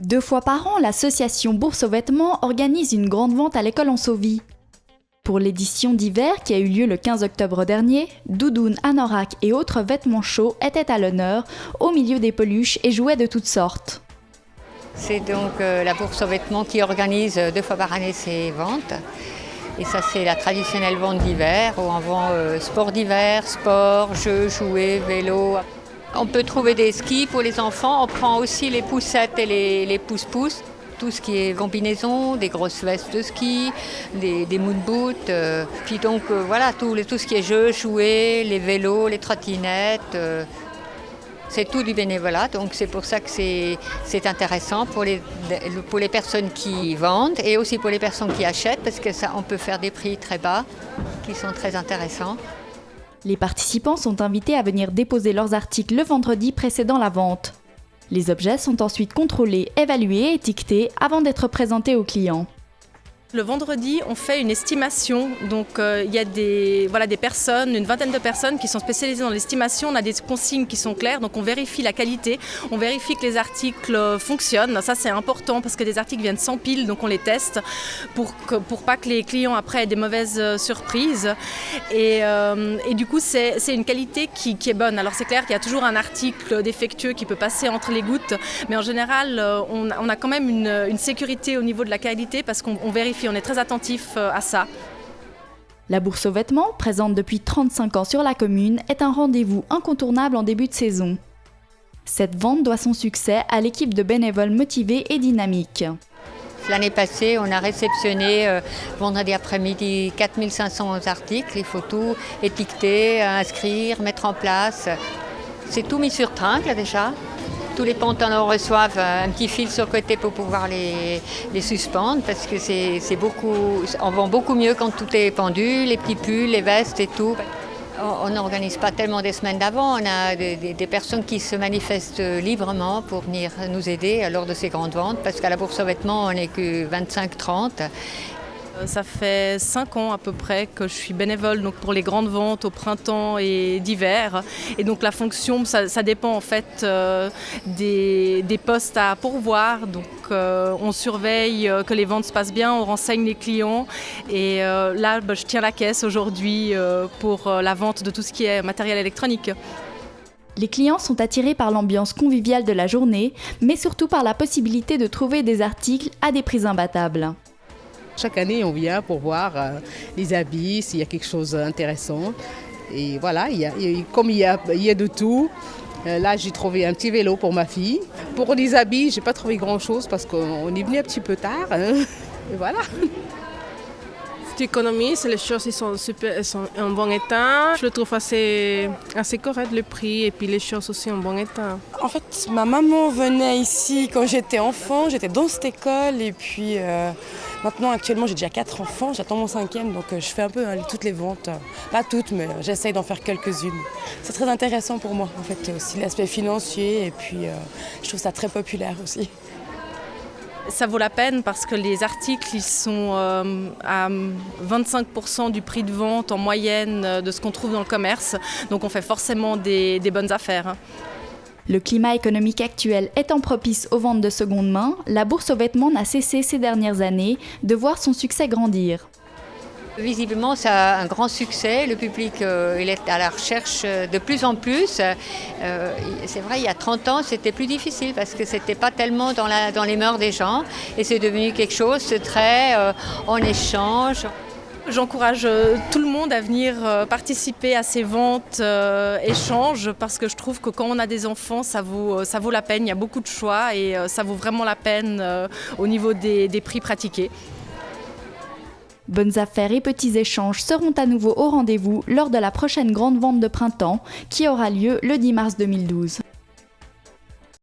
2 fois par an, l'association Bourse aux vêtements organise une grande vente à l'école Ansovie. Pour l'édition d'hiver qui a eu lieu le 15 octobre dernier, doudounes, anoraks et autres vêtements chauds étaient à l'honneur, au milieu des peluches et jouets de toutes sortes. C'est donc la Bourse aux vêtements qui organise 2 fois par année ces ventes. Et ça, c'est la traditionnelle vente d'hiver où on vend sport d'hiver, sport, jeux, jouets, vélos. On peut trouver des skis pour les enfants. On prend aussi les poussettes et les pousse-pousses. Tout ce qui est combinaison, des grosses vestes de ski, des moon boots. Puis donc voilà, tout ce qui est jeux, jouets, les vélos, les trottinettes. C'est tout du bénévolat, donc c'est pour ça que c'est intéressant pour les personnes qui vendent et aussi pour les personnes qui achètent, parce que ça, on peut faire des prix très bas qui sont très intéressants. Les participants sont invités à venir déposer leurs articles le vendredi précédant la vente. Les objets sont ensuite contrôlés, évalués et étiquetés avant d'être présentés aux clients. Le vendredi, on fait une estimation. Donc, il y a des personnes, une vingtaine de personnes qui sont spécialisées dans l'estimation. On a des consignes qui sont claires, donc on vérifie la qualité, on vérifie que les articles fonctionnent. Ça, c'est important parce que des articles viennent sans pile, donc on les teste pour pas que les clients après aient des mauvaises surprises. Et du coup, c'est une qualité qui est bonne. Alors, c'est clair qu'il y a toujours un article défectueux qui peut passer entre les gouttes, mais en général, on a quand même une sécurité au niveau de la qualité parce qu'on vérifie. On est très attentif à ça. La Bourse aux vêtements, présente depuis 35 ans sur la commune, est un rendez-vous incontournable en début de saison. Cette vente doit son succès à l'équipe de bénévoles motivés et dynamiques. L'année passée, on a réceptionné vendredi après-midi 4500 articles. Il faut tout étiqueter, inscrire, mettre en place. C'est tout mis sur tringle là, déjà. Tous les pantalons reçoivent un petit fil sur le côté pour pouvoir les suspendre parce que c'est beaucoup, on vend beaucoup mieux quand tout est pendu, les petits pulls, les vestes et tout. On n'organise pas tellement des semaines d'avant, on a des personnes qui se manifestent librement pour venir nous aider lors de ces grandes ventes parce qu'à la Bourse aux vêtements, on n'est que 25-30. Ça fait 5 ans à peu près que je suis bénévole donc pour les grandes ventes au printemps et d'hiver. Et donc la fonction, ça dépend en fait des postes à pourvoir. Donc on surveille que les ventes se passent bien, on renseigne les clients. Et là, je tiens la caisse aujourd'hui pour la vente de tout ce qui est matériel électronique. Les clients sont attirés par l'ambiance conviviale de la journée, mais surtout par la possibilité de trouver des articles à des prix imbattables. Chaque année, on vient pour voir les habits, s'il y a quelque chose d'intéressant. Et voilà, comme il y a de tout. Là, j'ai trouvé un petit vélo pour ma fille. Pour les habits, je n'ai pas trouvé grand-chose parce qu'on est venu un petit peu tard. Et voilà. Tu économises, les choses sont en bon état. Je le trouve assez correct, le prix, et puis les choses aussi en bon état. En fait, ma maman venait ici quand j'étais enfant, j'étais dans cette école, et puis maintenant, actuellement, j'ai déjà 4 enfants, j'attends mon 5e, donc je fais un peu toutes les ventes. Pas toutes, mais j'essaye d'en faire quelques-unes. C'est très intéressant pour moi, en fait, aussi l'aspect financier, et puis je trouve ça très populaire aussi. Ça vaut la peine parce que les articles ils sont à 25% du prix de vente en moyenne de ce qu'on trouve dans le commerce. Donc on fait forcément des bonnes affaires. Le climat économique actuel étant propice aux ventes de seconde main, la Bourse aux vêtements n'a cessé ces dernières années de voir son succès grandir. Visiblement, ça a un grand succès. Le public il est à la recherche de plus en plus. C'est vrai, il y a 30 ans, c'était plus difficile parce que c'était pas tellement dans les mœurs des gens. Et c'est devenu quelque chose de très en échange. J'encourage tout le monde à venir participer à ces ventes échanges parce que je trouve que quand on a des enfants, ça vaut la peine. Il y a beaucoup de choix et ça vaut vraiment la peine au niveau des prix pratiqués. Bonnes affaires et petits échanges seront à nouveau au rendez-vous lors de la prochaine grande vente de printemps qui aura lieu le 10 mars 2012.